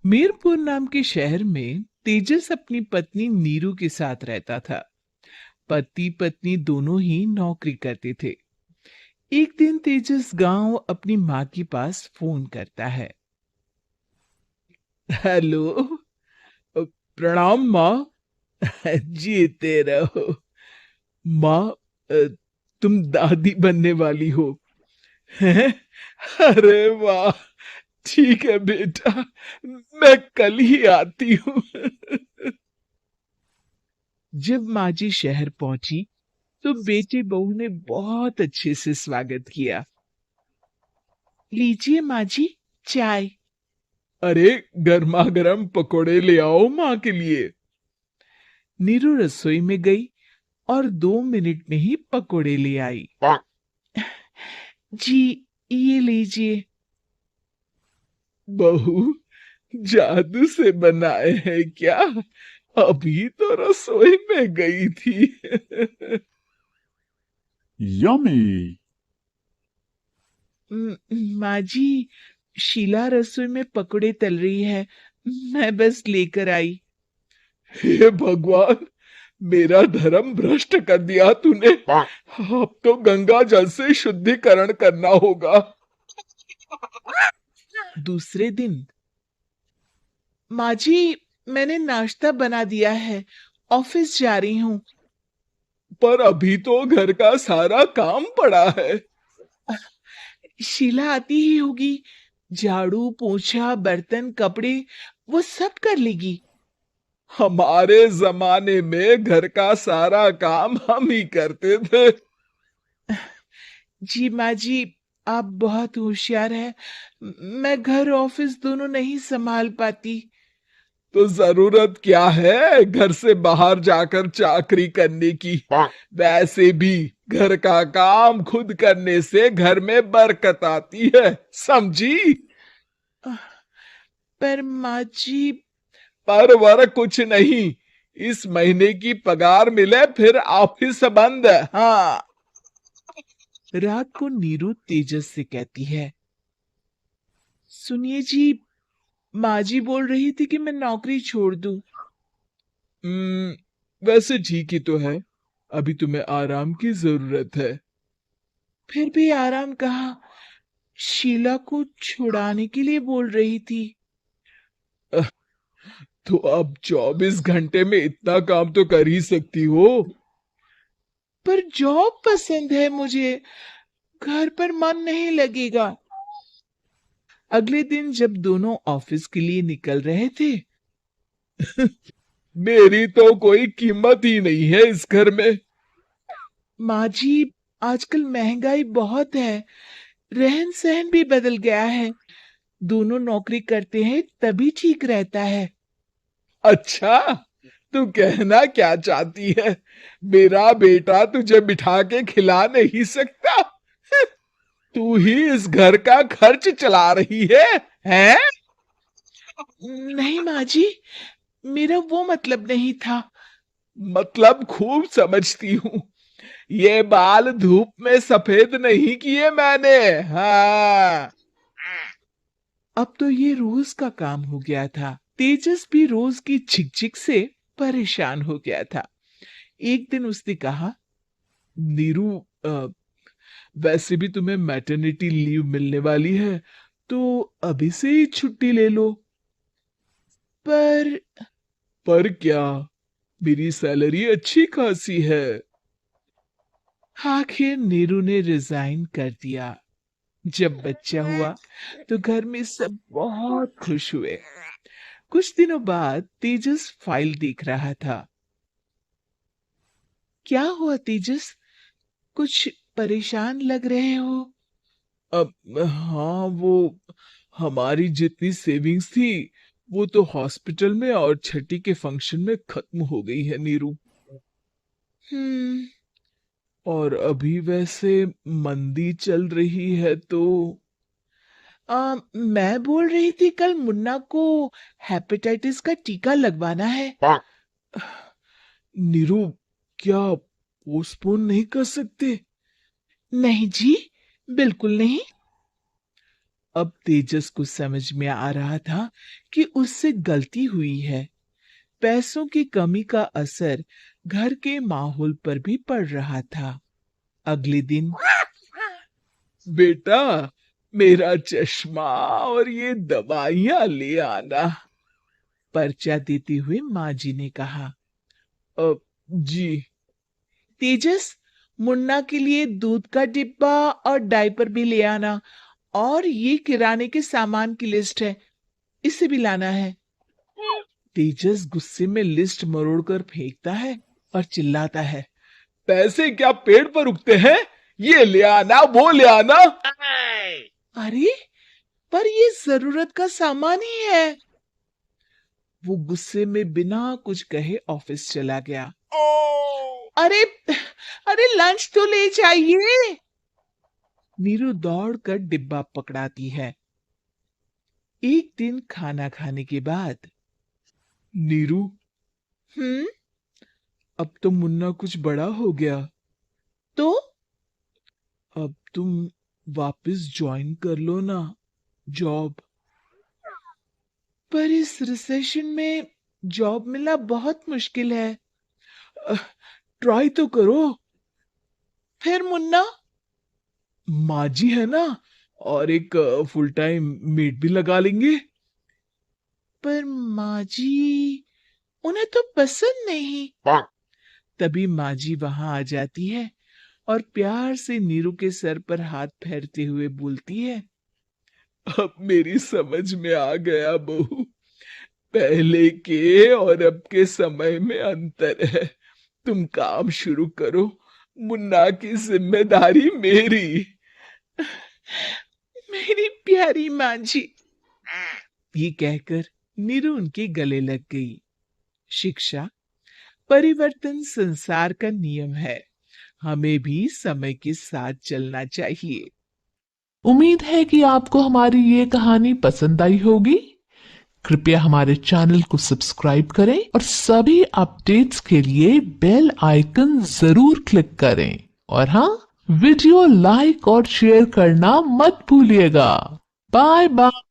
मीरपुर नाम के शहर में तेजस अपनी पत्नी नीरू के साथ रहता था। पति पत्नी दोनों ही नौकरी करते थे। एक दिन तेजस गांव अपनी माँ के पास फोन करता है। हेलो। प्रणाम माँ। जीते रहो। माँ, तुम दादी बनने वाली हो। हैं? अरे वाह, ठीक है बेटा, मैं कल ही आती हूँ। जब माँ जी शहर पहुंची तो बेटे बहू ने बहुत अच्छे से स्वागत किया। लीजिए माँ जी, चाय। अरे, गर्मा गर्म पकोड़े ले आओ माँ के लिए। नीरू रसोई में गई और 2 मिनट में ही पकोड़े ले आई। जी, ये लीजिए। बहू, जादू से बनाए हैं क्या? अभी तो रसोई में गई थी। Yummy! माँ जी, शीला रसोई में पकोड़े तल रही है, मैं बस लेकर आई। हे भगवान, मेरा धर्म भ्रष्ट कर दिया तूने। अब तो गंगा जल से शुद्धिकरण करना होगा। दूसरे दिन, माँ जी, मैंने नाश्ता बना दिया है, ऑफिस जा रही हूँ। पर अभी तो घर का सारा काम पड़ा है। शीला आती ही होगी, झाड़ू पोछा बर्तन कपड़े वो सब कर लेगी। हमारे जमाने में घर का सारा काम हम ही करते थे। जी माँ जी, आप बहुत होशियार हैं। मैं घर ऑफिस दोनों नहीं संभाल पाती। तो जरूरत क्या है घर से बाहर जाकर चाकरी करने की? वैसे भी घर का काम खुद करने से घर में बरकत आती है, समझी? पर माँ जी, पर वर कुछ नहीं। इस महीने की पगार मिले फिर ऑफिस बंद। हाँ। रात को नीरू तेजस से कहती है, सुनिए जी, माँ जी बोल रही थी कि मैं नौकरी छोड़ दूं। वैसे ठीक ही तो है, अभी तुम्हें आराम की जरूरत है। फिर भी आराम कहाँ, शीला को छुड़ाने के लिए बोल रही थी। अह, तो अब 24 घंटे में इतना काम तो कर ही सकती हो। पर जॉब पसंद है मुझे, घर पर मन नहीं लगेगा। अगले दिन जब दोनों ऑफिस के लिए निकल रहे थे, मेरी तो कोई कीमत ही नहीं है इस घर में। माँ जी, आजकल महंगाई बहुत है, रहन सहन भी बदल गया है। दोनों नौकरी करते हैं तभी ठीक रहता है। अच्छा, तू कहना क्या चाहती है? मेरा बेटा तुझे बिठा के खिला नहीं सकता? तू ही इस घर का खर्च चला रही है, हैं? नहीं माँ जी, मेरा वो मतलब नहीं था। मतलब खूब समझती हूँ। ये बाल धूप में सफेद नहीं किए मैंने। हाँ। अब तो ये रोज का काम हो गया था। तेजस भी रोज की झिकझिक से परेशान हो गया था। एक दिन उसने कहा, नीरू, वैसे भी तुम्हें मैटरनिटी लीव मिलने वाली है, तो अभी से ही छुट्टी ले लो। पर क्या? मेरी सैलरी अच्छी खासी है। आखिर नीरू ने रिजाइन कर दिया। जब बच्चा हुआ तो घर में सब बहुत खुश हुए। कुछ दिनों बाद तेजस फाइल देख रहा था। क्या हुआ तेजस, कुछ परेशान लग रहे हो? अब हाँ, वो हमारी जितनी सेविंग्स थी वो तो हॉस्पिटल में और छठी के फंक्शन में खत्म हो गई है नीरू। हम्म। और अभी वैसे मंदी चल रही है तो मैं बोल रही थी कल मुन्ना को हेपेटाइटिस का टीका लगवाना है। नीरू, क्या पोस्टपोन नहीं कर सकते? नहीं जी, बिल्कुल नहीं। अब तेजस को समझ में आ रहा था कि उससे गलती हुई है। पैसों की कमी का असर घर के माहौल पर भी पड़ रहा था। अगले दिन, बेटा, मेरा चश्मा और ये दवाइयां ले आना, पर्चा देते हुए माँ जी ने कहा। जी। तेजस, मुन्ना के लिए दूध का डिब्बा और डायपर भी ले आना, और ये किराने के सामान की लिस्ट है, इसे भी लाना है। तेजस गुस्से में लिस्ट मरोड़कर फेंकता है और चिल्लाता है, पैसे क्या पेड़ पर उगते हैं? ये ले आना, वो ले आना। अरे, पर ये जरूरत का सामान ही है। वो गुस्से में बिना कुछ कहे ऑफिस चला गया। अरे अरे, लंच तो ले जाइए। नीरू दौड़कर डिब्बा पकड़ाती है। एक दिन खाना खाने के बाद, नीरू, अब तो मुन्ना कुछ बड़ा हो गया, तो अब तुम वापस ज्वाइन कर लो ना जॉब। पर इस रिसेशन में जॉब मिलना बहुत मुश्किल है। ट्राई तो करो। फिर मुन्ना? माँ जी है ना, और एक फुल टाइम मेड भी लगा लेंगे। पर माँ जी, उन्हें तो पसंद नहीं। तभी माँ जी वहां आ जाती है और प्यार से नीरू के सर पर हाथ फेरते हुए बोलती है, अब मेरी समझ में आ गया बहू, पहले के और अब के समय में अंतर है। तुम काम शुरू करो, मुन्ना की जिम्मेदारी मेरी। मेरी प्यारी माँ जी, ये कहकर नीरू उनके गले लग गई। शिक्षा, परिवर्तन संसार का नियम है, हमें भी समय के साथ चलना चाहिए। उम्मीद है कि आपको हमारी ये कहानी पसंद आई होगी। कृपया हमारे चैनल को सब्सक्राइब करें और सभी अपडेट्स के लिए बेल आइकन जरूर क्लिक करें। और हाँ, वीडियो लाइक और शेयर करना मत भूलिएगा। Bye bye.